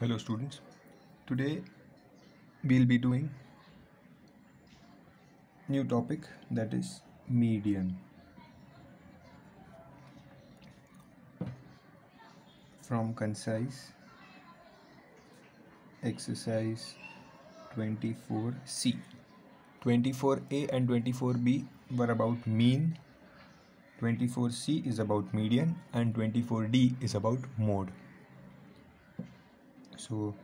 Hello students, today we'll be doing new topic, that is median. From concise exercise 24C. 24A and 24B were about mean, 24C is about median, and 24D is about mode. So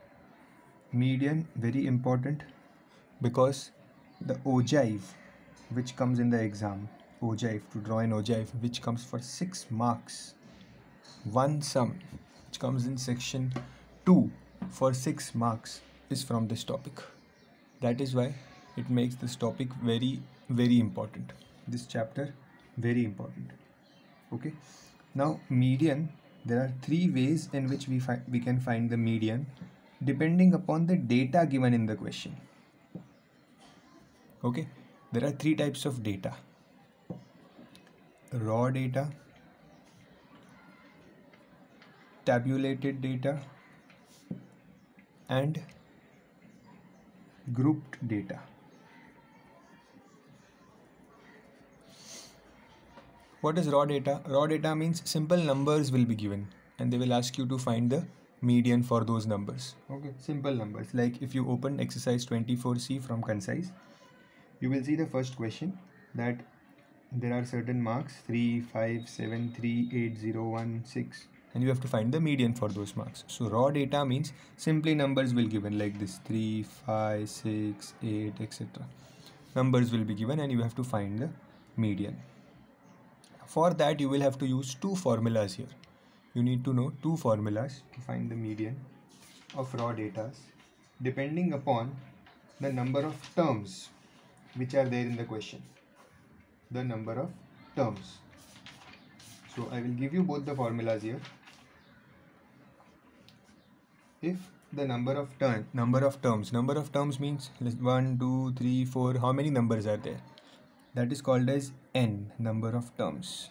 median very important because the ogive which comes in the exam, ogive, to draw an ogive which comes for 6 marks, one sum which comes in section 2 for 6 marks is from this topic. That is why it makes this topic very important, this chapter very important. Okay, now median, there are 3 ways in which we can find the median depending upon the data given in the question. Okay, there are 3 types of data: raw data, tabulated data, and grouped data. What is raw data? Raw data means simple numbers will be given and they will ask you to find the median for those numbers. Okay, simple numbers. Like if you open exercise 24C from concise, you will see the first question that there are certain marks 3, 5, 7, 3, 8, 0, 1, 6, and you have to find the median for those marks. So raw data means simply numbers will given like this 3, 5, 6, 8, etc. Numbers will be given and you have to find the median. For that you will have to use 2 formulas here. You need to know 2 formulas to find the median of raw data depending upon the number of terms which are there in the question. The number of terms. So I will give you both the formulas here. If the number of terms means 1, 2, 3, 4, how many numbers are there? That is called as n, number of terms.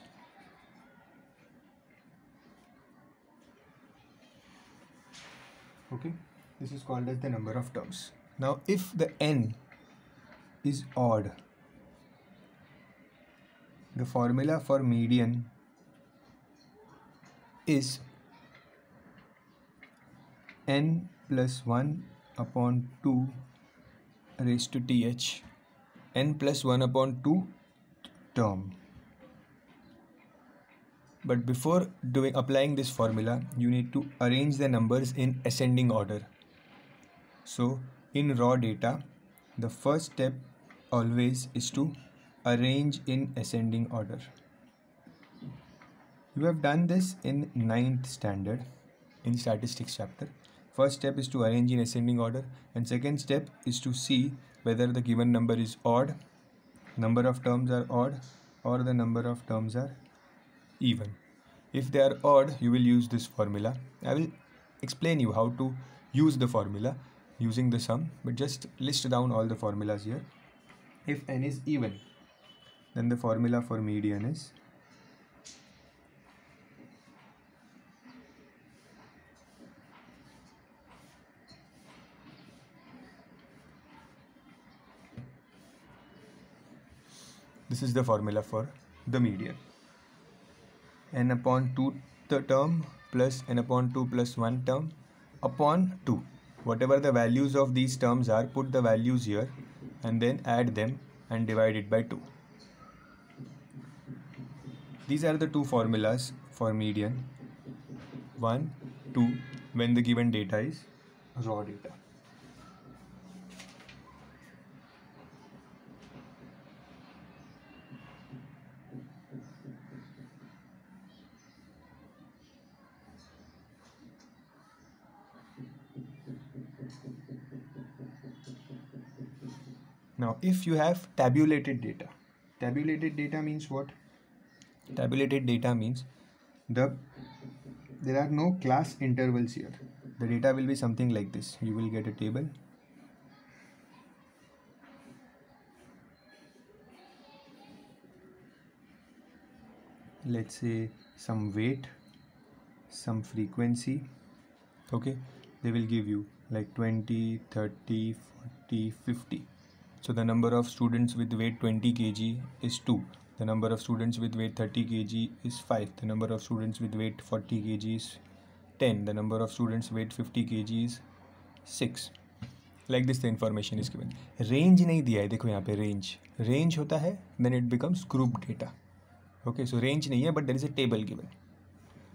Okay, this is called as the number of terms. Now if the n is odd, the formula for median is n plus 1 upon 2 raised to th, n plus 1 upon 2 term. But before applying this formula, you need to arrange the numbers in ascending order. So in raw data, the first step always is to arrange in ascending order. You have done this in 9th standard in statistics chapter. First step is to arrange in ascending order, and second step is to see whether the given number is odd, number of terms are odd, or the number of terms are even. If they are odd, you will use this formula. I will explain you how to use the formula using the sum, but just list down all the formulas here. If n is even, then the formula for median is this is the formula for the median: n upon 2 the term plus n upon 2 plus 1 term upon 2. Whatever the values of these terms are, put the values here and then add them and divide it by 2. These are the 2 formulas for median. 1, 2 when the given data is raw data. Now if you have tabulated data means what? Tabulated data means there are no class intervals here. The data will be something like this. You will get a table. Let's say some weight, some frequency. Okay, they will give you like 20, 30, 40, 50. So the number of students with weight 20 kg is 2. The number of students with weight 30 kg is 5. The number of students with weight 40 kg is 10. The number of students weight 50 kg is 6. Like this the information is given. Range नहीं दिया है, देखो यहाँ पे range होता है, then it becomes group data. Okay, so range नहीं है, but there is a table given.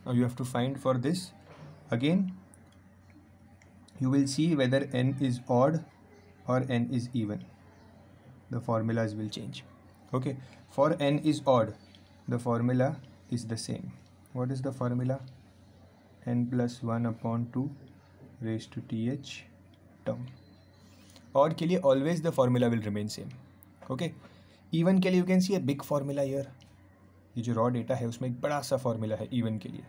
Now you have to find for this. Again, you will see whether n is odd or n is even. The formulas will change. Okay, for n is odd, the formula is the same. What is the formula? n plus 1 upon 2 raised to th term. Odd के लिए always the formula will remain same. Okay, even के लिए you can see a big formula here. ये जो raw data है उसमें एक बड़ा सा formula है even के लिए.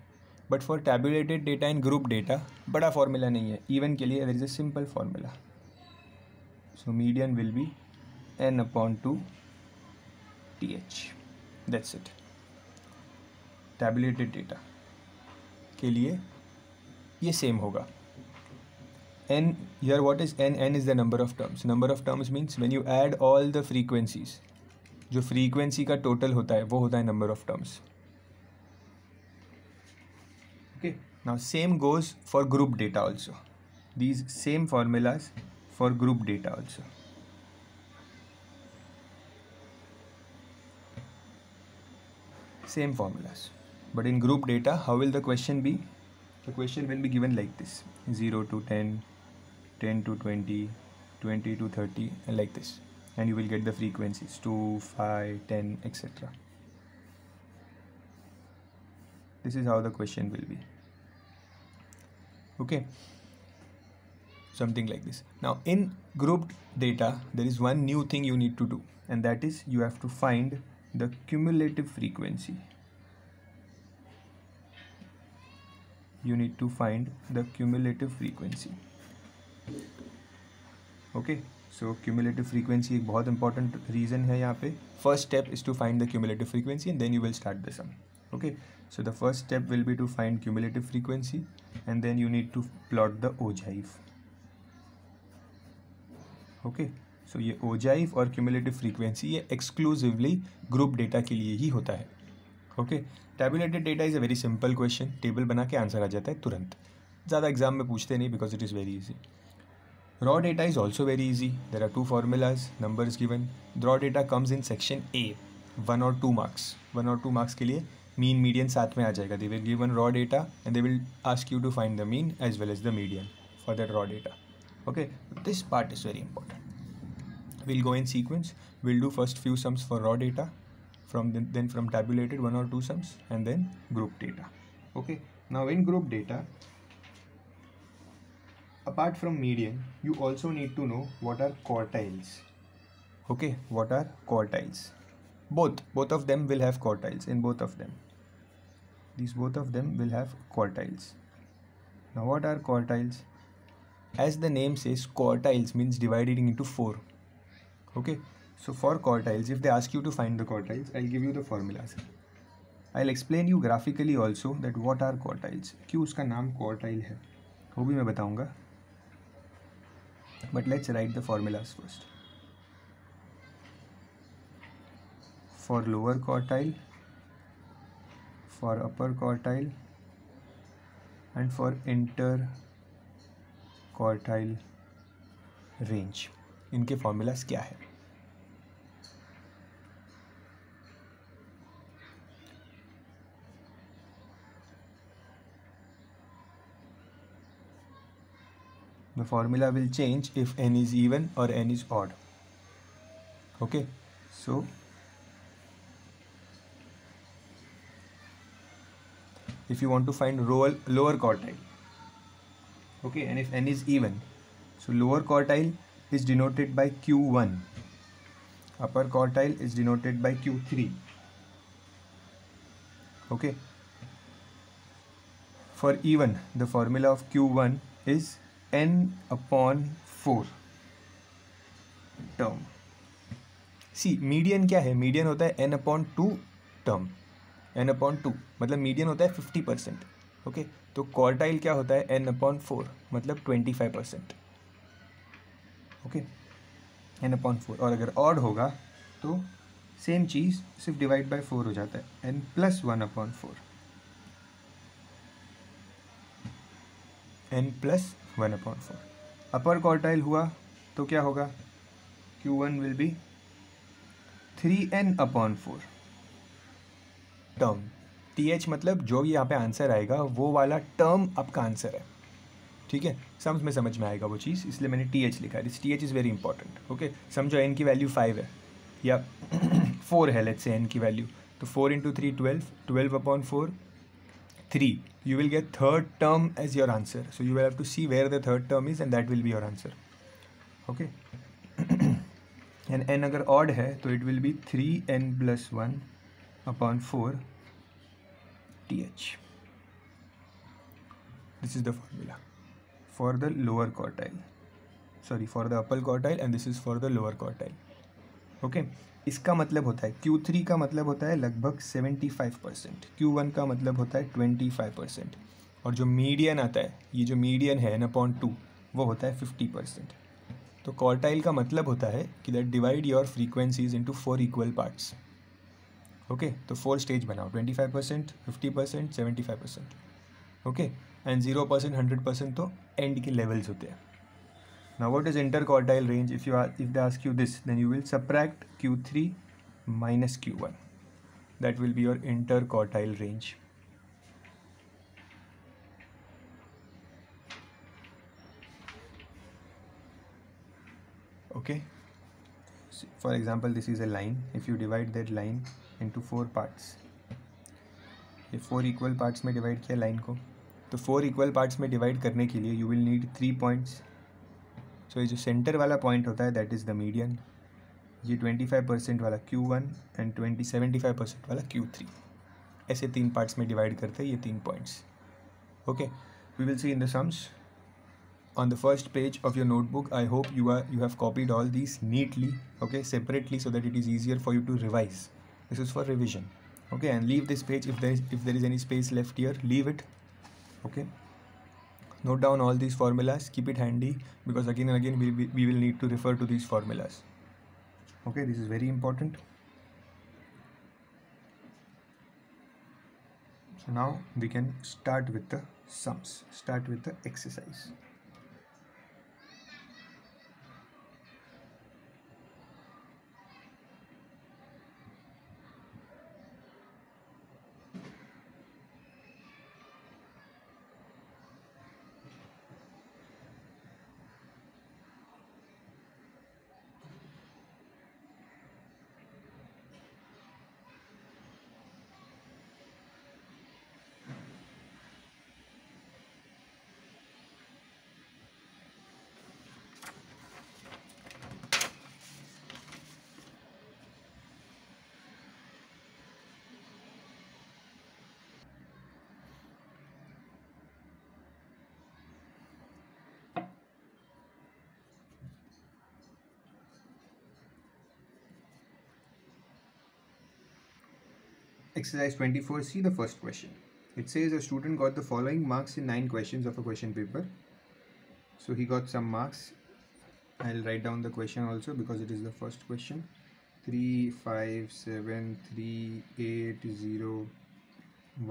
But for tabulated data and group data बड़ा formula नहीं है. Even के लिए there is a simple formula. So median will be n upon 2 th. That's it. Tabulated data के लिए ये same होगा. N here, what is n? N is the number of terms. Number of terms means when you add all the frequencies, जो frequency का total होता है वो होता है number of terms. Okay, now same goes for group data also. These same formulas for group data also. Same formulas, but in group data how will the question be? The question will be given like this: 0 to 10, 10 to 20, 20 to 30, and like this, and you will get the frequencies 2, 5, 10, etc. This is how the question will be. Okay, something like this. Now in grouped data there is one new thing you need to do, and that is you have to find the cumulative frequency. You need to find the cumulative frequency. Okay, so cumulative frequency एक बहुत important reason है यहाँ पे. First step is to find the cumulative frequency and then you will start the sum. Okay, so the first step will be to find cumulative frequency and then you need to plot the ogive. Okay, so ये ogive और cumulative frequency ये exclusively group data के लिए ही होता है. Okay, tabulated data is a very simple question. Table बना के answer आ जाता है तुरंत. ज़्यादा एग्जाम में पूछते नहीं because it is very easy. Raw data is also very easy. There are two formulas, numbers given. Raw data comes in section A, 1 or 2 marks. 1 or 2 marks के लिए mean median साथ में आ जाएगा. They will give one raw data and they will ask you to find the mean as well as the median for that raw data. Okay, this part is very important. We'll go in sequence. We'll do first few sums for raw data, then from tabulated 1 or 2 sums, and then group data. Okay, now in group data, apart from median, you also need to know what are quartiles. Okay, what are quartiles? Both of them will have quartiles. In both of them, these both of them will have quartiles. Now what are quartiles? As the name says, quartiles means dividing into 4. Okay, so for quartiles, if they ask you to find the quartiles, I'll give you the formulas. I'll explain you graphically also that what are quartiles. क्यों उसका नाम quartile है वो भी मैं बताऊंगा. But let's write the formulas first. For lower quartile, for upper quartile, and for interquartile range. इनके formulas क्या है? The formula will change if n is even or n is odd. Okay, so if you want to find lower quartile, okay, and if n is even, so lower quartile is denoted by Q1, upper quartile is denoted by Q3. Okay, for even, the formula of Q1 is n upon 4 term. See, median क्या है? Median होता है n upon 2 term. n upon 2 मतलब median होता है 50%. Okay, तो quartile क्या होता है, n/4 मतलब 25%, ओके, n/4। और अगर ऑड होगा तो सेम चीज़ सिर्फ डिवाइड बाय 4 हो जाता है, n+1/4, n+1/4। अपर क्वार्टाइल हुआ तो क्या होगा, Q1 will be 3n/4 term, TH मतलब जो यहाँ पे आंसर आएगा वो वाला टर्म आपका आंसर है, ठीक है। सम्स में समझ में आएगा वो चीज़, इसलिए मैंने TH लिखा है। This TH is very important, okay. समझो n की वैल्यू 5 है या 4 है, लेट्स से n की वैल्यू, तो 4 × 3 12, 12/4 3, you will get third term as your answer, so you will have to see where the third term is and that will be your answer, okay. and n अगर odd है तो it will be 3n+1/4 th. This is the formula for the lower quartile, sorry for the upper quartile, and this is for the lower quartile, okay. इसका मतलब होता है Q3 का मतलब होता है लगभग 75%, Q1 का मतलब होता है 25%, और जो मीडियन आता है, ये जो मीडियन है n/2 वो होता है 50%। तो क्वार्टाइल का मतलब होता है कि that divide your frequencies into 4 equal parts, okay. तो 4 स्टेज बनाओ, 25%, 50%, 75%, ओके, एंड 0%, 100% तो एंड के लेवल्स होते हैं। Now what is interquartile range? If they ask you this, then you will subtract Q3 minus Q1. That will be your interquartile range. Okay. So for example, this is a line. If you divide that line into 4 parts, ये 4 equal parts में divide किया line को, तो 4 equal parts में divide करने के लिए you will need 3 points. So ये जो center वाला point होता है that is the median. ये 25% वाला Q1 एंड 75% वाला Q3, ऐसे 3 पार्ट्स में डिवाइड करते हैं ये 3 points, okay. We will see in the sums on the first page of your notebook. I hope you have copied all these neatly, okay, separately, so that it is easier for you to revise. This is for revision, okay, and leave this page if there is any space left here, leave it, okay. Note down all these formulas, keep it handy, because again and again we will need to refer to these formulas, okay. This is very important. So now we can start with the sums, start with the exercise. Exercise 24C, the first question. It says a student got the following marks in 9 questions of a question paper. So he got some marks. I'll write down the question also because it is the first question. 3, 5, 7, 3, 8, 0,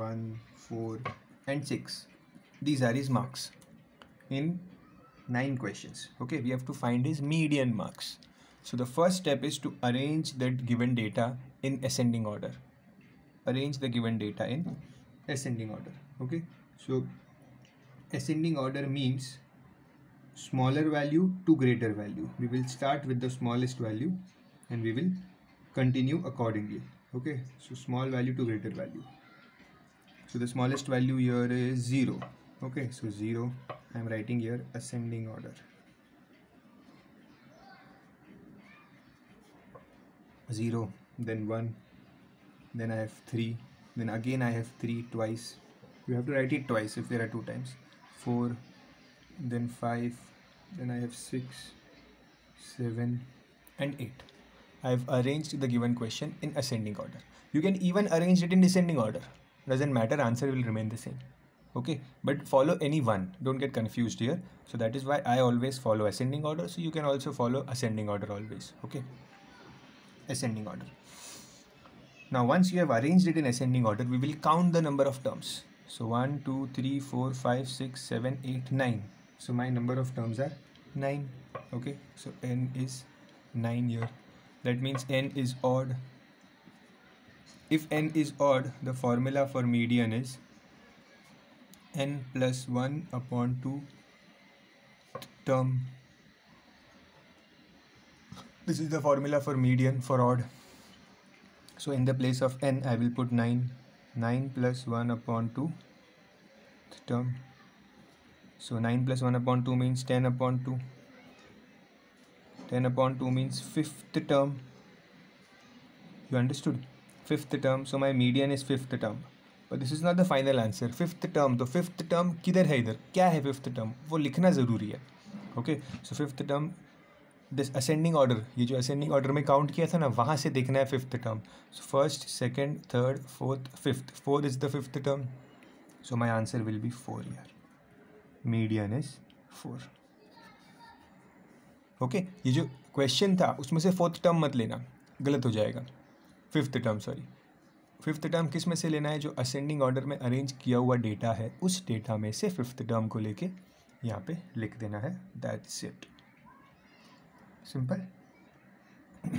1, 4 and 6. These are his marks in 9 questions. Okay, we have to find his median marks. So the first step is to arrange that given data in ascending order. Arrange the given data in ascending order, okay. So ascending order means smaller value to greater value. We will start with the smallest value and we will continue accordingly, okay. So small value to greater value. So the smallest value here is 0, okay. So 0, I am writing here ascending order. 0, then 1, then I have 3, then again I have 3 twice. You have to write it twice if there are 2 times. 4, then 5, then I have 6, 7 and 8. I have arranged the given question in ascending order. You can even arrange it in descending order. Doesn't matter, answer will remain the same. Okay, but follow any one, don't get confused here. So that is why I always follow ascending order, so you can also follow ascending order always. Okay, ascending order. Now once you have arranged it in ascending order, we will count the number of terms. So 1 2 3 4 5 6 7 8 9. So my number of terms are 9. Okay, so n is 9 here. That means n is odd. If n is odd, the formula for median is n plus 1 upon 2 term. This is the formula for median for odd. So in the place of n, I will put 9. 9 plus 1 upon 2 term. So 9 plus 1 upon 2 means 10 upon 2. 10 upon 2 means fifth term. You understood? Fifth term. So my median is fifth term. But this is not the final answer. Fifth term. तो fifth term किधर है इधर? क्या है fifth term? वो लिखना ज़रूरी है. Okay. So fifth term, this ascending order, ये जो ascending order में count किया था ना, वहाँ से देखना है fifth term. So first, second, third, fourth, fifth. 4 is the fifth term. So my answer will be 4 here. Median is 4. Okay. ये जो question था उसमें से fourth term मत लेना, गलत हो जाएगा. Fifth term, sorry, fifth term किस में से लेना है? जो असेंडिंग ऑर्डर में अरेंज किया हुआ डेटा है उस डेटा में से फिफ्थ टर्म को लेके यहाँ पे लिख देना है. That's it, simple.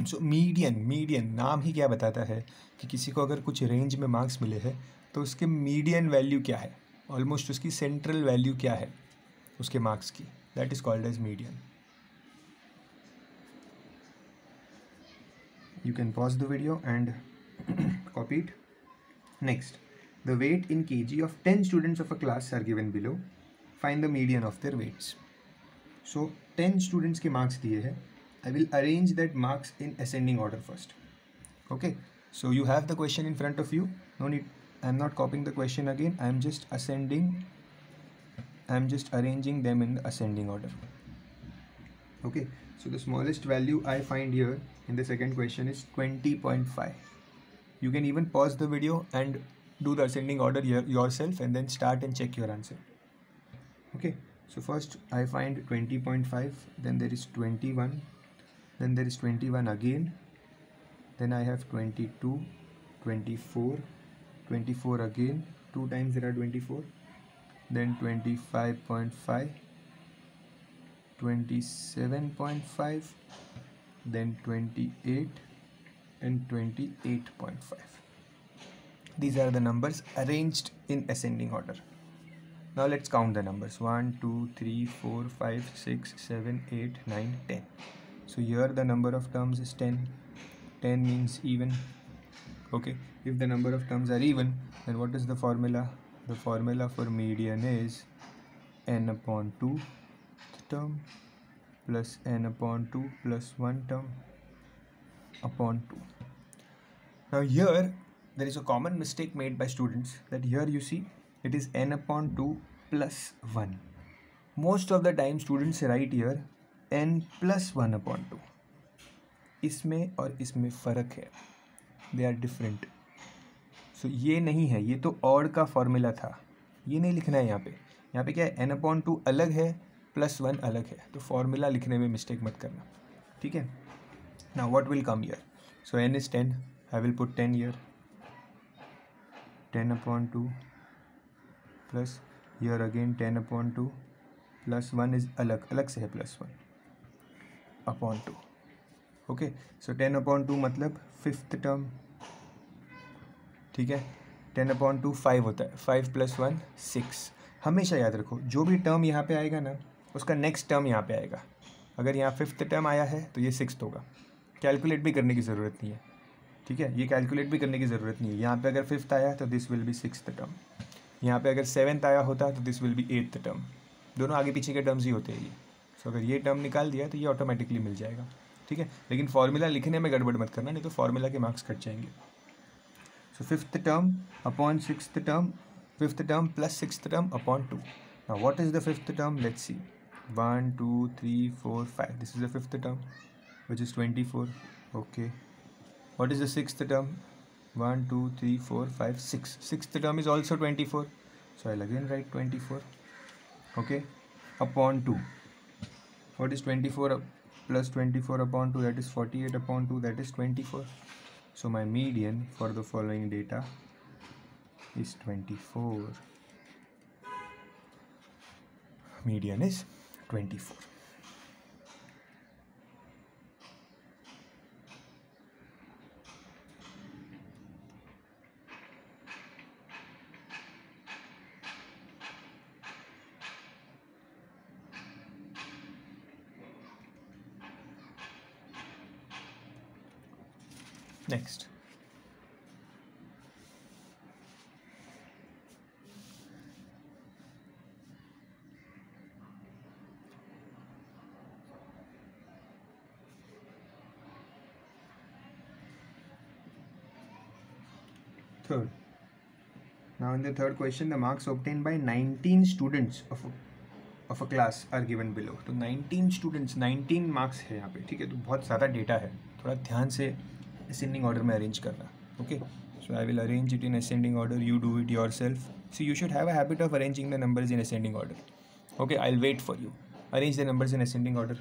So median नाम ही क्या बताता है कि किसी को अगर कुछ रेंज में मार्क्स मिले हैं तो उसके मीडियन वैल्यू क्या है, ऑलमोस्ट उसकी सेंट्रल वैल्यू क्या है उसके मार्क्स की. That is called as median. You can pause the video and copy it. Next, the weight in kg of 10 students of a class are given below. Find the median of their weights. So 10 students के marks दिए हैं. I will arrange that marks in ascending order first. Okay, so you have the question in front of you. No need, I am not copying the question again. I am just arranging them in the ascending order. Okay, so the smallest value I find here in the second question is 20.5. You can even pause the video and do the ascending order yourself and then start and check your answer. Okay, so first I find 20.5, then there is 21, then there is 21 again, then I have 22, 24, 24 again, 2 times there are 24, then 25.5, 27.5, then 28 and 28.5. These are the numbers arranged in ascending order. Now let's count the numbers. 1 2 3 4 5 6 7 8 9 10. So here the number of terms is 10. 10 means even. Okay, if the number of terms are even, then what is the formula? The formula for median is n upon 2 term plus n upon 2 plus 1 term upon 2. Now here there is a common mistake made by students, that here you see it is n upon 2 plus 1. Most of the time students write here n plus 1 upon 2. इसमें और इसमें फ़र्क है, they are different. So ये नहीं है, ये तो और का फॉर्मूला था, ये नहीं लिखना है यहाँ पे. यहाँ पे क्या है, n upon 2 अलग है प्लस 1 अलग है, तो फॉर्मूला लिखने में मिस्टेक मत करना, ठीक है. Now what will come here? So n is 10, I will put 10 here, 10 upon 2 plus here again 10 upon 2 plus 1 is अलग से है प्लस 1 upon 2. ओके, सो 10 upon 2 मतलब फिफ्थ टर्म, ठीक है. 10 upon 2 5 होता है, 5 plus 1 6. हमेशा याद रखो जो भी टर्म यहाँ पे आएगा ना उसका नेक्स्ट टर्म यहाँ पे आएगा. अगर यहाँ फिफ्थ टर्म आया है तो ये सिक्स्थ होगा. कैलकुलेट भी करने की ज़रूरत नहीं है, ठीक है, ये कैलकुलेट भी करने की ज़रूरत नहीं है. यहाँ पे अगर फिफ्थ आया तो this will be sixth term, यहाँ पे अगर सेवन्थ आया होता तो this will be eighth term. दोनों आगे पीछे के टर्म्स ही होते हैं ये. सो अगर ये टर्म निकाल दिया तो ये ऑटोमेटिकली मिल जाएगा, ठीक है. लेकिन फार्मूला लिखने में गड़बड़ मत करना, नहीं तो फार्मूला के मार्क्स कट जाएंगे. So fifth term upon sixth term, fifth term plus sixth term upon 2. Now what is the fifth term? Let's see. 1 2 3 4 5, this is the fifth term which is 24. okay, what is the sixth term? 1 2 3 4 5 6. Sixth term is also 24. So I'll again write 24. Okay, upon 2. What is 24 plus 24 upon 2? That is 48 upon 2. That is 24. So my median for the following data is 24. Median is 24. Next. Third. Now in the third question, the marks obtained by 19 students of a class are given below. तो 19 students, 19 marks है यहाँ पे, ठीक है. तो बहुत ज़्यादा data है, थोड़ा ध्यान से ascending order में arrange करना. Okay, so I will arrange it in ascending order. You do it yourself. So you should have a habit of arranging the numbers in ascending order. Okay, I'll wait for you. Arrange the numbers in ascending order.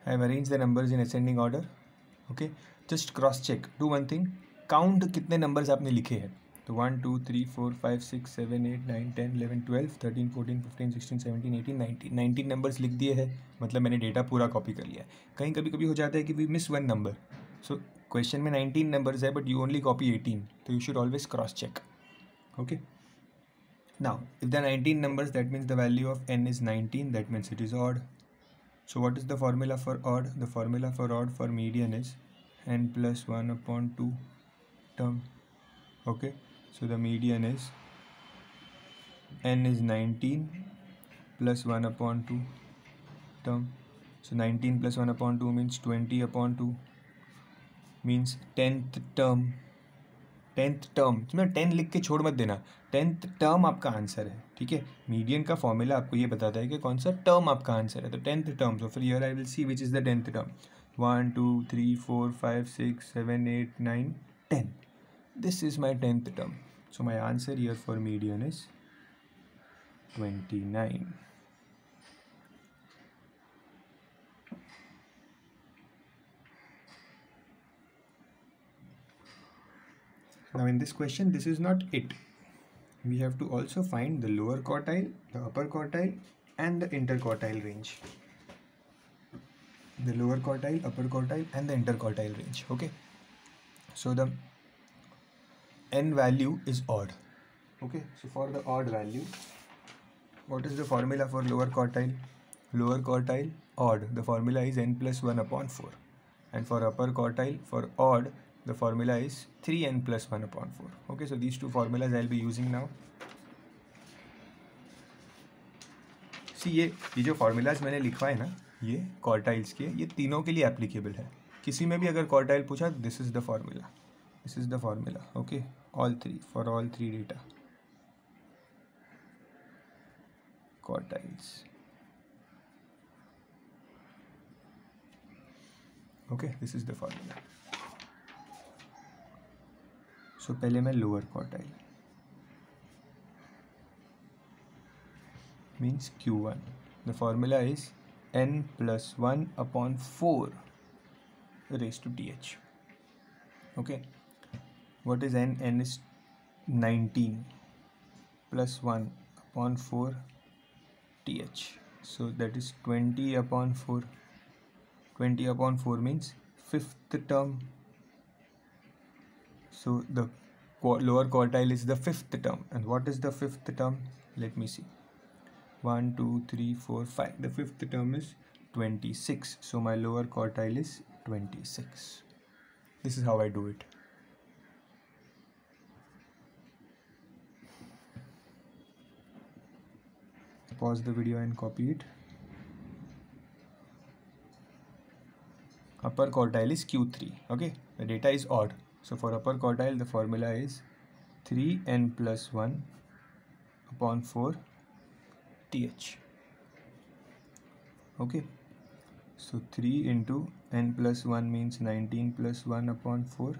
I have arranged the numbers in ascending order. Okay, just cross check. Do one thing. Count कितने numbers आपने लिखे हैं. तो 1 2 3 4 5 6 7 8 9 10 11 12 13 14 15 16 17 18 19 19 numbers लिख दिए हैं. मतलब मैंने डेटा पूरा कॉपी कर लिया है. कहीं कभी कभी हो जाता है कि we miss one number. So question में 19 नंबर्स है बट यू ओनली कॉपी 18. तो you should always cross check. Okay. Now if there are 19 numbers, that means the value of n is 19. That means it is odd. So what is the formula for odd? The formula for odd for median is n plus 1 upon 2 term. Okay, so the median is n is 19 plus 1 upon 2 term. So 19 plus 1 upon 2 means 20 upon 2 means 10th term. 10th term इसमें 10 लिख के छोड़ मत देना. 10th term आपका answer है. ठीक है, मीडियन का फॉर्मूला आपको ये बताता है कि कौन सा टर्म आपका आंसर है. तो 10th टर्म. सो फिर here I will see which is the 10th term. 1 2 3 4 5 6 7 8 9 10. This is my 10th term. So my answer here for median is 29. Now in this question, this is not it. We have to also find the lower quartile, the upper quartile and the interquartile range. The lower quartile, upper quartile and the interquartile range. Okay. So the n value is odd. Okay. So for the odd value, what is the formula for lower quartile? Lower quartile, odd. The formula is n plus 1 upon 4. And for upper quartile, for odd, the formula is 3n plus 1 upon 4. Okay, so these two formulas I'll be using now. See, ये जो formulas मैंने लिखवाए ना, ये quartiles के, ये तीनों के लिए applicable है. किसी में भी अगर quartile पूछा, this is the formula. This is the formula. Okay, all three, for all three data. Quartiles. Okay, this is the formula. So पहले मैं lower quartile means Q1. The formula is n plus 1 upon 4 raised to th. Okay, what is n? N is 19 plus 1 upon 4 th. So that is 20 upon 4. 20 upon 4 means fifth term. So the lower quartile is the fifth term. And what is the fifth term? Let me see. 1, 2, 3, 4, 5. The fifth term is 26. So my lower quartile is 26. This is how I do it. Pause the video and copy it. Upper quartile is Q3. Okay, the data is odd. So for upper quartile, the formula is 3n plus 1 upon 4 th. Okay, so 3 into n plus 1 means 19 plus 1 upon 4.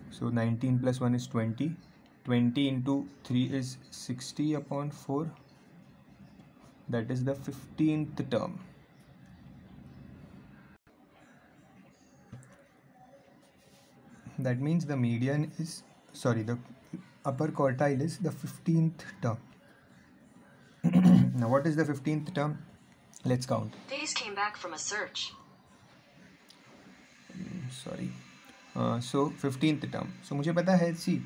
So 19 plus 1 is 20. 20 into 3 is 60 upon 4. That is the 15th term. That means the median is, the upper quartile is the 15th term. Now what is the 15th term? Let's count. Days came back from a search. So 15th term. So मुझे पता है, सी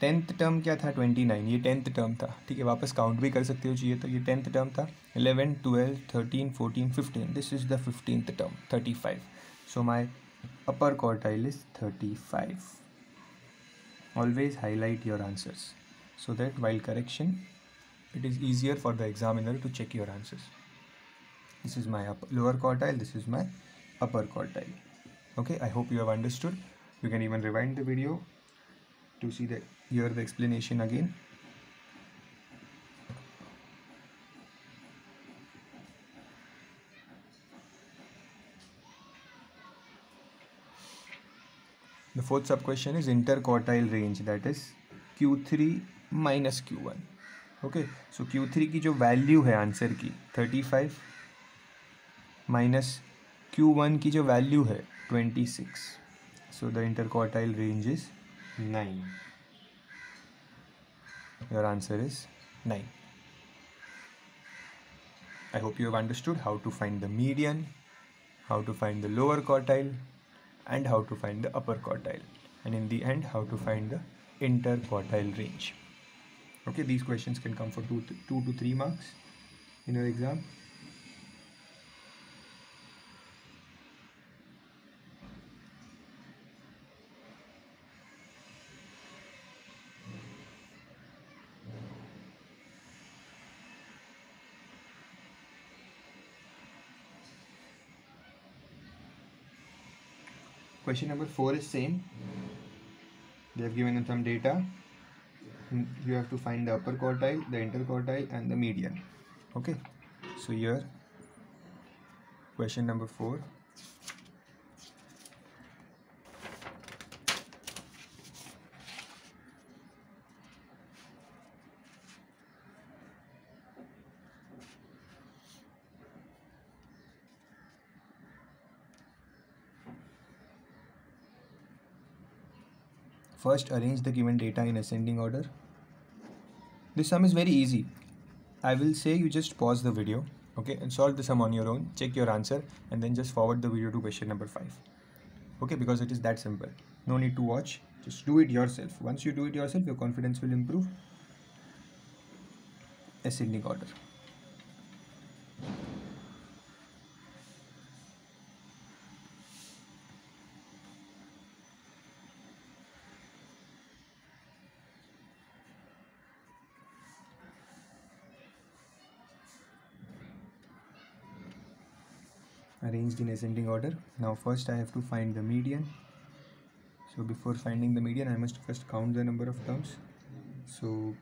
10th term क्या था? 29. ये 10th term था. ठीक है, वापस काउंट भी कर सकते हो चाहिए तो. ये 10th टर्म था. 11, 12, 13, 14, 15. This is the 15th term, 35. So my upper quartile is 35. Always highlight your answers so that while correction it is easier for the examiner to check your answers. This is my lower quartile, this is my upper quartile. Okay, I hope you have understood. You can even rewind the video to see hear the explanation again. The fourth sub question is interquartile range, that is Q3 minus Q1. Okay, so Q3 की जो value है answer की 35 minus Q1 की जो value है 26. So the interquartile range is 9. Your answer is 9. I hope you have understood how to find the median, how to find the lower quartile, and how to find the upper quartile, and in the end how to find the interquartile range. Okay, these questions can come for 2 to 3 marks in your exam. Question number 4 is same. They have given some data. You have to find the upper quartile, the interquartile, and the median. Okay, so here question number 4. First, arrange the given data in ascending order. This sum is very easy. I will say you just pause the video, okay, and solve the sum on your own, check your answer, and then just forward the video to question number 5. Okay, because it is that simple. No need to watch, just do it yourself. Once you do it yourself, your confidence will improve. Ascending order. Arranged in ascending order. Now first I have to find the median. So before finding the median, I must first count the number of terms. So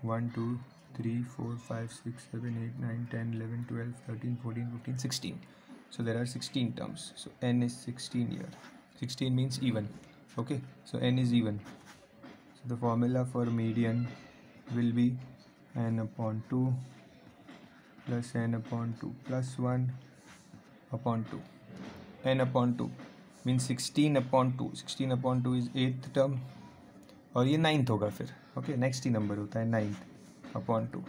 1, 2, 3, 4, 5, 6, 7, 8, 9, 10, 11, 12, 13, 14, 15, 16. So there are 16 terms. So n is 16 here. 16 means even. Okay, so n is even. So the formula for median will be n upon 2 plus n upon 2 plus 1 upon 2. N upon 2. Means 16/2. 16/2 is 8th term और ये 9th होगा फिर. Okay, next ही number होता है 9th/2.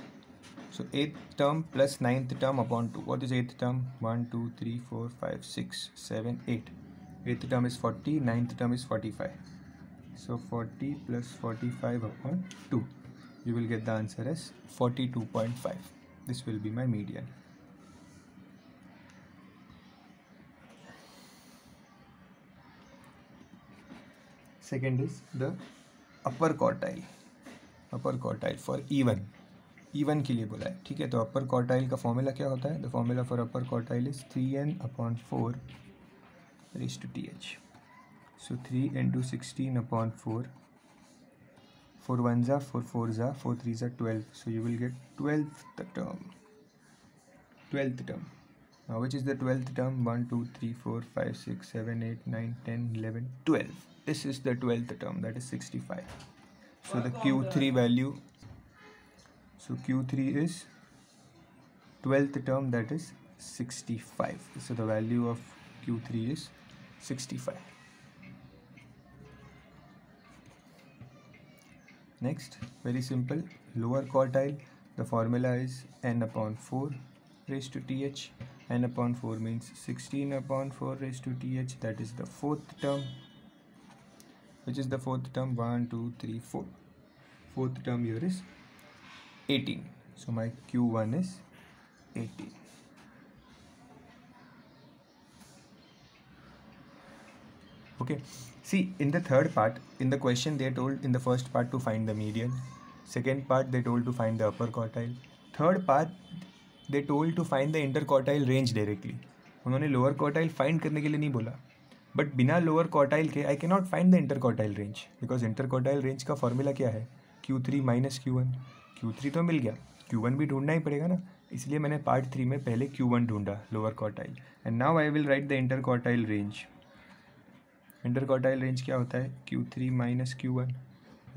So 8th term plus 9th term upon 2. What is 8th term? 1, 2, 3, 4, 5, 6, 7, 8. 8th term is 40, 9th term is 45. So 40 plus 45 upon 2. You will get the answer as 42.5. This will be my median. Second is the upper quartile. Upper quartile for even. Even के लिए बोला है, ठीक है. तो अपर quartile का formula क्या होता है? The formula for upper quartile is 3n/4 raised to th. So 3 into 16/4. 4 1s are 4 4s are 4 3s are 12. So you will get 12th term. 12th term. Now which is the 12th term? 1 2 3 4 5 6 7 8 9 10 11 12. This is the 12th term, that is 65. So the Q3 value, so Q3 is 12th term, that is 65. So the value of Q3 is 65. Next, very simple, lower quartile. The formula is n/4 raised to th. n/4 means 16/4 raised to th. That is the 4th term. Which is the 4th term? 1 2 3 4. 4th term here is 18. So my Q1 is 18. Okay, see, in the third part, in the question they told in the first part to find the median. Second part they told to find the upper quartile. Third part they told to find the interquartile range directly. उन्होंने lower quartile find करने के लिए नहीं बोला. But बिना lower quartile के I can not find the interquartile range, because interquartile range का formula क्या है? Q3 minus Q1. Q3 तो मिल गया, Q1 भी ढूंढना ही पड़ेगा ना. इसलिए मैंने पार्ट 3 में पहले Q1 ढूंढा, lower quartile. And now I will right the interquartile range. Interquartile range क्या होता है? Q3 minus Q1.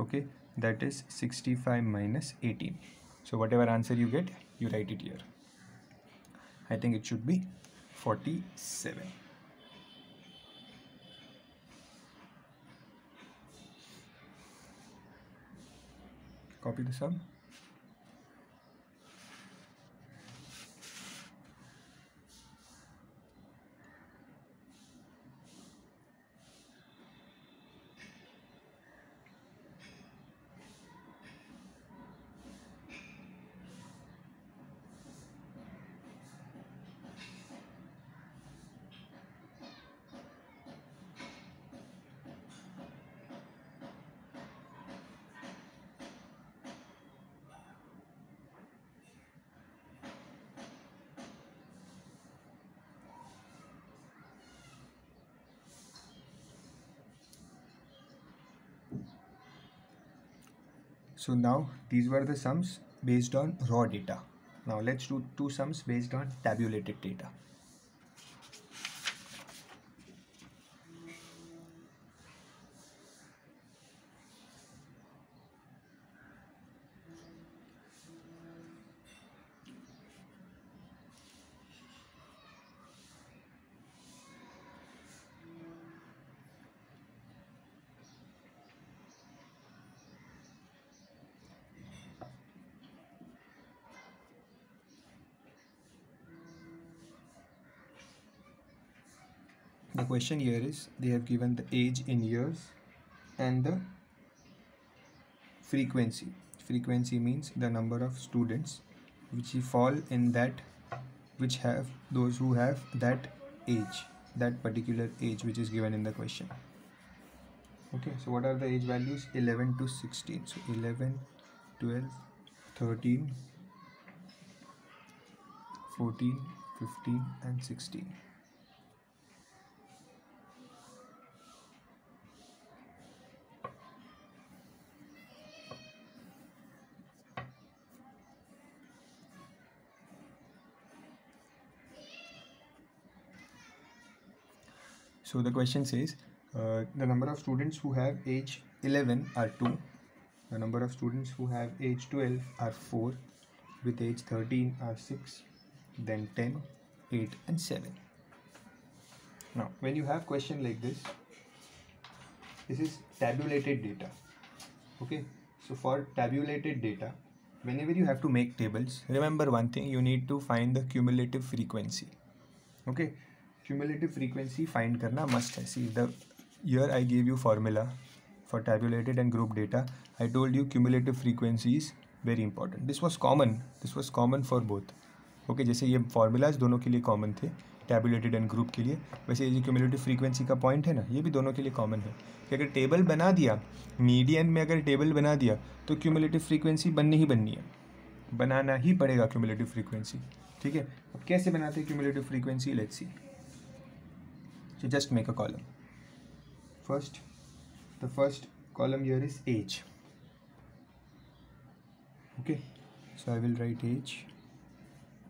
Okay, that is 65 minus 18. So what ever answer you get, you right it here. I think it should be 47. Copy the sum. So now these were the sums based on raw data. Now let's do two sums based on tabulated data. The question here is, they have given the age in years and the frequency. Frequency means the number of students which fall in that, which have those who have that age, that particular age which is given in the question. Okay, so what are the age values? 11 to 16. So 11, 12, 13, 14, 15 and 16. So the question says, the number of students who have age 11 are 2, the number of students who have age 12 are 4, with age 13 are 6, then 10, 8 and 7. Now, when you have question like this is tabulated data. Okay, so for tabulated data, whenever you have to make tables, remember one thing, you need to find the cumulative frequency. Okay, cumulative frequency find karna must hai. See, here I gave you formula for tabulated and group data. I told you cumulative frequency is very important. This was common for both. Okay जैसे ये formulas दोनों के लिए common थे tabulated and group के लिए, वैसे ये जो क्यूमुलेटिव फ्रीक्वेंसी का पॉइंट है ना, ये भी दोनों के लिए कॉमन है कि अगर टेबल बना दिया मीडियन में, अगर टेबल बना दिया तो क्यूमुलेटिव फ्रीक्वेंसी बननी है, बनाना ही पड़ेगा क्यूमुलेटिव फ्रीक्वेंसी. ठीक है, अब कैसे बनाते हैं cumulative frequency, let's see. So just make a column. The first column here is age. Okay, so I will write age,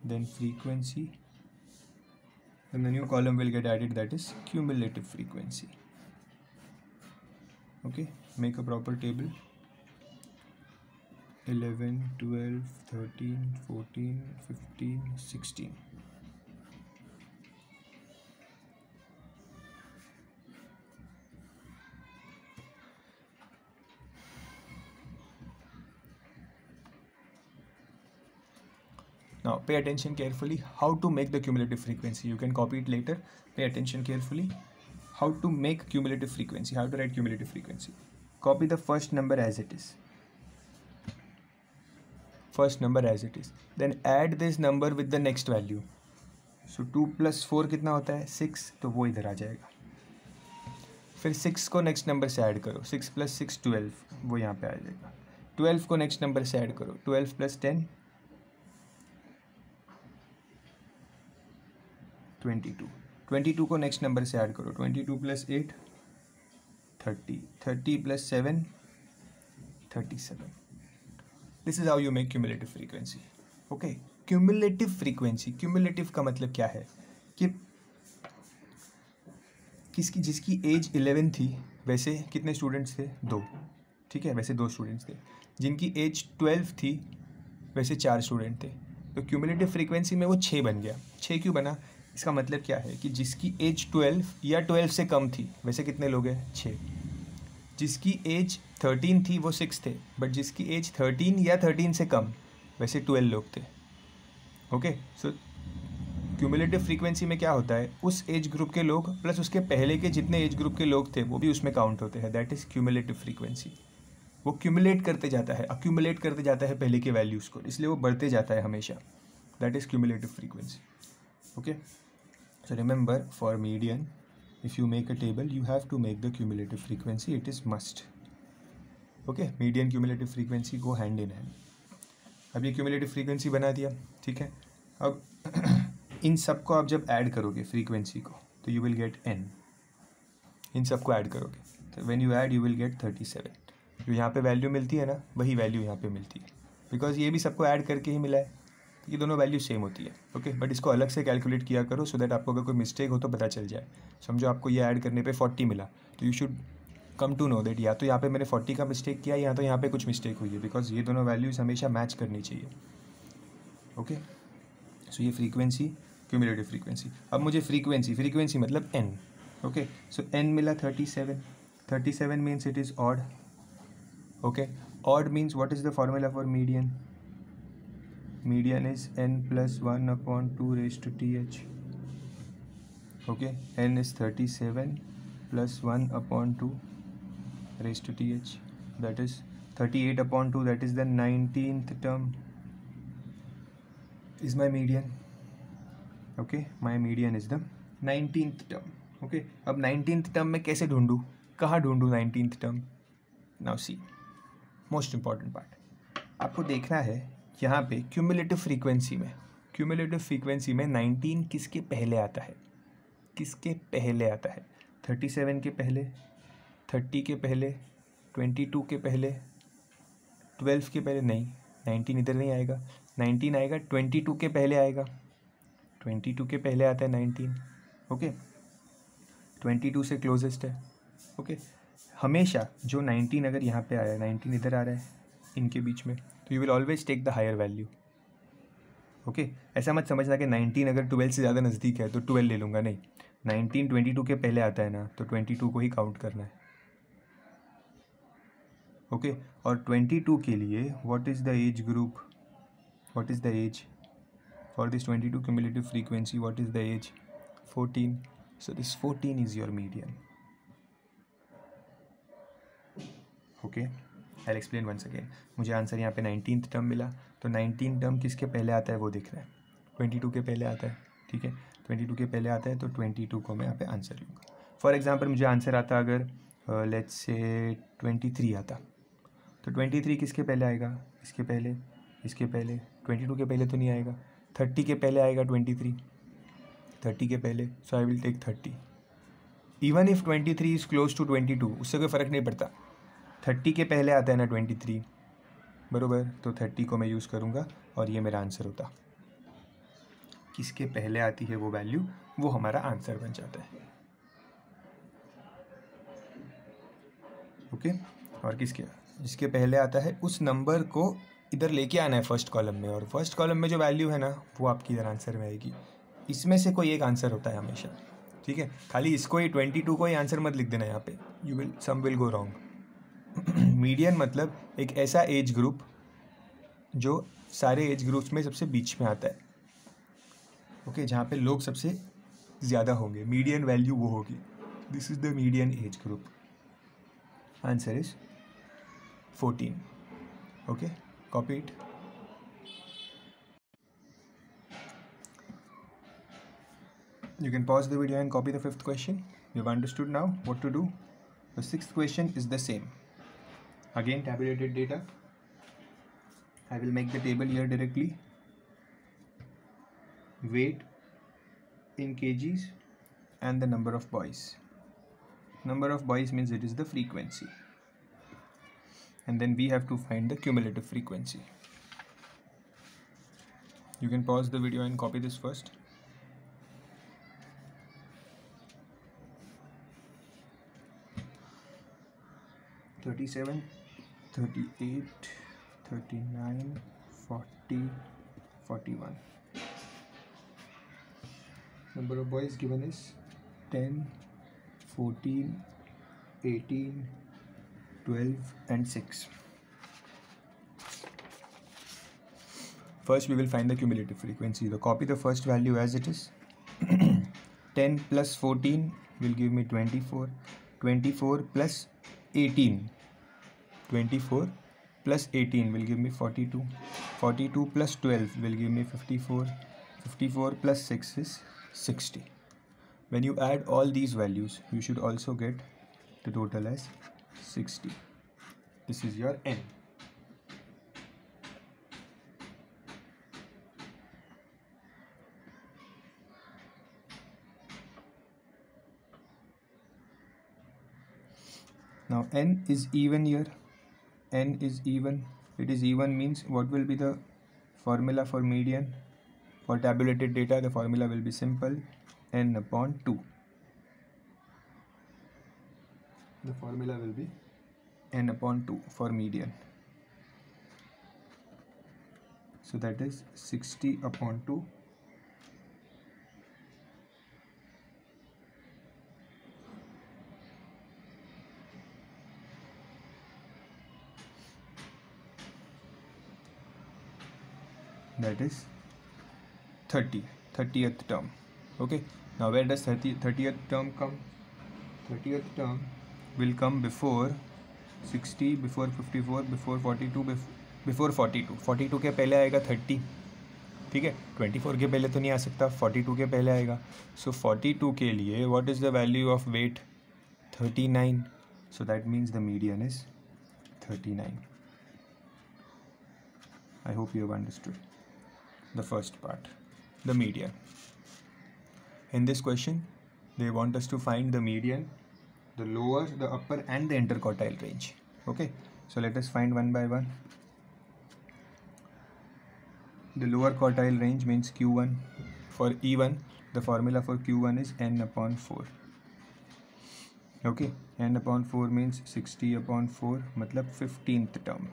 then frequency, then the new column will get added, that is cumulative frequency. Okay, make a proper table. 11, 12, 13, 14, 15, 16. Now pay attention carefully how to make the cumulative frequency. You can copy it later. Pay attention carefully how to make cumulative frequency, how to write cumulative frequency. Copy the first number as it is. Then add this number with the next value. So 2 plus 4 कितना होता है 6, तो वो इधर आ जाएगा. फिर 6 को next number से ऐड करो. 6 plus 6 12, वो यहाँ पे आ जाएगा. 12 को नेक्स्ट नंबर से ऐड करो. 12 plus 10 22. 22 को नेक्स्ट नंबर से ऐड करो. 22 plus 8 30. 30 plus 7 37. This is how you make cumulative frequency. Okay, cumulative frequency, cumulative का मतलब क्या है कि जिसकी एज 11 थी वैसे कितने स्टूडेंट्स थे 2. ठीक है, वैसे 2 स्टूडेंट्स थे. जिनकी एज 12 थी वैसे 4 स्टूडेंट थे. तो क्यूमुलेटिव फ्रीक्वेंसी में वो 6 बन गया. 6 क्यों बना, इसका मतलब क्या है कि जिसकी एज 12 या 12 से कम थी वैसे कितने लोग हैं 6. जिसकी एज 13 थी वो 6 थे, बट जिसकी एज 13 या 13 से कम वैसे 12 लोग थे. ओके, सो क्यूमुलेटिव फ्रीक्वेंसी में क्या होता है, उस एज ग्रुप के लोग प्लस उसके पहले के जितने एज ग्रुप के लोग थे वो भी उसमें काउंट होते हैं. That is cumulative frequency. वो क्यूमुलेट करते जाता है, अक्यूमुलेट करते जाता है पहले के वैल्यूज़ को, इसलिए वो बढ़ते जाता है हमेशा. That is cumulative frequency. Okay, so remember, for median, if you make a table you have to make the cumulative frequency, it is must. Okay, median cumulative frequency go hand in hand. अब ये cumulative frequency बना दिया. ठीक है, अब इन सब को आप जब ऐड करोगे फ्रीक्वेंसी को तो you will get n. इन सब को ऐड करोगे तो when you add you will get 37. जो यहाँ पे वैल्यू मिलती है ना, वही वैल्यू यहाँ पे मिलती है, बिकॉज ये भी सबको ऐड करके ही मिला है. ये दोनों वैल्यू सेम होती है. ओके, बट इसको अलग से कैलकुलेट किया करो सो दैट आपको अगर कोई मिस्टेक हो तो पता चल जाए. समझो आपको ये ऐड करने पे 40 मिला तो you should come to know that या तो यहाँ पे मैंने 40 का मिस्टेक किया या तो यहाँ पे कुछ मिस्टेक हुई है, बिकॉज ये दोनों वैल्यूज़ हमेशा मैच करनी चाहिए. ओके, सो ये फ्रीक्वेंसी, क्यूमुलेटिव फ्रीक्वेंसी. अब मुझे फ्रीक्वेंसी मतलब n. ओके, सो n मिला 37. 37 means it is odd. Okay, odd means what is the formula for median. Median is n plus 1 upon 2 raised to th. Okay, n is 37 plus 1 upon 2 raised to th. That is 38 upon 2. That is the 19th term is my median. Okay, my median is the 19th term. Okay, अब 19th term में कैसे ढूंढूँ, कहाँ ढूंढूँ 19th term. Now see, most important part. आपको देखना है यहाँ पे cumulative frequency में 19 किसके पहले आता है, 37 के पहले, 30 के पहले, 22 के पहले, 12 के पहले. नहीं, 19 इधर नहीं आएगा. 19 आएगा 22 के पहले आएगा. 22 के पहले आता है 19. ओके, 22 से क्लोजेस्ट है. ओके, हमेशा जो 19 अगर यहाँ पे आया, 19 इधर आ रहा है इनके बीच में, तो you will always take the higher value. Okay, ऐसा मत समझना कि 19 अगर 12 से ज़्यादा नज़दीक है तो 12 ले लूँगा. नहीं, 19 22 के पहले आता है ना, तो 22 को ही काउंट करना है। ओके और 22 के लिए what is the age group, what is the age for this 22 cumulative frequency, what is the age? 14. So this 14 is your median. Okay I explain once again. मुझे आंसर यहाँ पे 19th टर्म मिला, तो 19 term किसके पहले आता है वो देखना है। 22 के पहले आता है, ठीक है, 22 के पहले आता है, तो 22 को मैं यहाँ पे आंसर लूँगा। फॉर एग्जांपल मुझे आंसर आता अगर लेट्स से 23 आता, तो 23 किसके पहले आएगा, इसके पहले, इसके पहले, 22 के पहले तो नहीं आएगा, 30 के पहले आएगा 23, 30 के पहले, so I will take 30। Even if 23 is close to 22, उससे कोई फ़र्क नहीं पड़ता, 30 के पहले आता है ना 23, बरोबर, तो 30 को मैं यूज़ करूँगा और ये मेरा आंसर होता। किसके पहले आती है वो वैल्यू, वो हमारा आंसर बन जाता है। ओके और जिसके पहले आता है उस नंबर को इधर लेके आना है फर्स्ट कॉलम में, और फर्स्ट कॉलम में जो वैल्यू है ना वो आपकी इधर आंसर में आएगी। इसमें से कोई एक आंसर होता है हमेशा, ठीक है, खाली इसको ही 22 को ही आंसर मत लिख देना यहाँ पे, सम विल गो रॉन्ग। मीडियन मतलब एक ऐसा एज ग्रुप जो सारे एज ग्रुप्स में सबसे बीच में आता है, ओके, जहाँ पे लोग सबसे ज़्यादा होंगे, मीडियन वैल्यू वो होगी। This is the median age group, answer is 14। Okay, copy it. You can pause the video and copy the 5th question. You've understood now what to do. The 6th question is the same. Again, tabulated data. I will make the table here directly. Weight in kgs and the number of boys. Number of boys means it is the frequency. And then we have to find the cumulative frequency. You can pause the video and copy this first. $37, $38, $39, $40, $41. Number of boys given is 10, 14, 18, 12 and 6. First we will find the cumulative frequency. So copy the first value as it is. 10 plus 14 will give me 24. 24 plus 18. 24 plus 18 will give me 42. 42 plus 12 will give me 54. 54 plus 6 is 60. When you add all these values, you should also get the total as 60. This is your n. Now n is even here. N is even. It is even means what will be the formula for median? For tabulated data, the formula will be simple, n upon 2. The formula will be n upon 2 for median. So that is 60 upon 2. That is 30th term. Okay, now where does 30th term come? 30th term will come before 60, before 54, before 42, before 42. 42 के पहले आएगा 30, ठीक है, 24 के पहले तो नहीं आ सकता, 42 के पहले आएगा। सो 42 के लिए what is the value of weight? 39. So that means the median is 39. I hope you have understood the first part, the median. In this question, they want us to find the median, the lower, the upper and the interquartile range. Okay, so let us find one by one. The lower quartile range means Q1. For E1, the formula for Q1 is n upon 4. Okay, n upon 4 means 60 upon 4, matlab 15th term.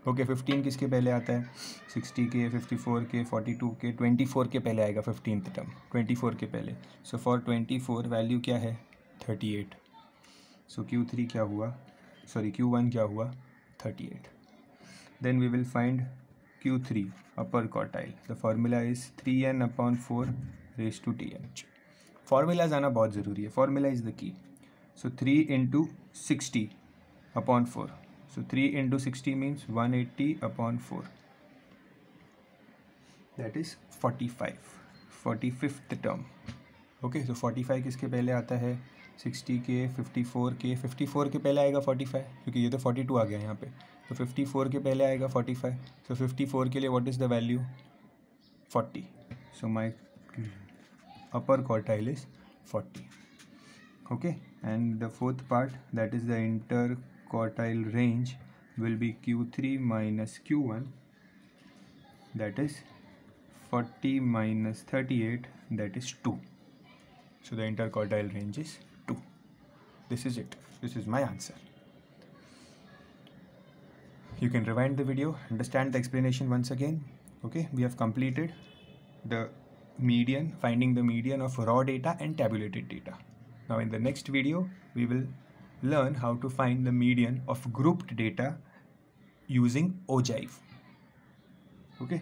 Okay 15 किसके पहले आता है? 60 के, 54 के, 42 के, 24 के पहले आएगा 15th टर्म, 24 के पहले. सो फॉर 24 वैल्यू क्या है? 38. सो Q3 क्या हुआ, सॉरी Q1 क्या हुआ? 38. Then we will find Q3 upper quartile. The formula is 3n/4 raise to tn. Formulas आना बहुत ज़रूरी है. Formula is the key. So 3 into 60/4. So 3 into 60 means 180/4. That is 45. 45th term. Okay, so 45 किसके पहले आता है? 60 के, 54 के. 54 के पहले आएगा 45, क्योंकि ये तो 42 आ गया यहाँ पे. तो 54 के पहले आएगा 45. So 54 के लिए what is the value? 40. So my upper quartile is 40. Okay, and the fourth part, that is the interquartile range, will be Q3 minus Q1, that is 40 minus 38, that is 2. So the interquartile range is 2. This is it. This is my answer. You can rewind the video, understand the explanation once again. Okay, we have completed the median, finding the median of raw data and tabulated data. Now in the next video, we will learn how to find the median of grouped data using ogive. Okay,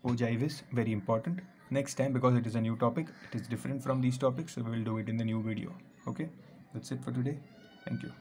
ogive is very important. Next time, because it is a new topic, it is different from these topics, so we will do it in the new video. Okay, that's it for today. Thank you.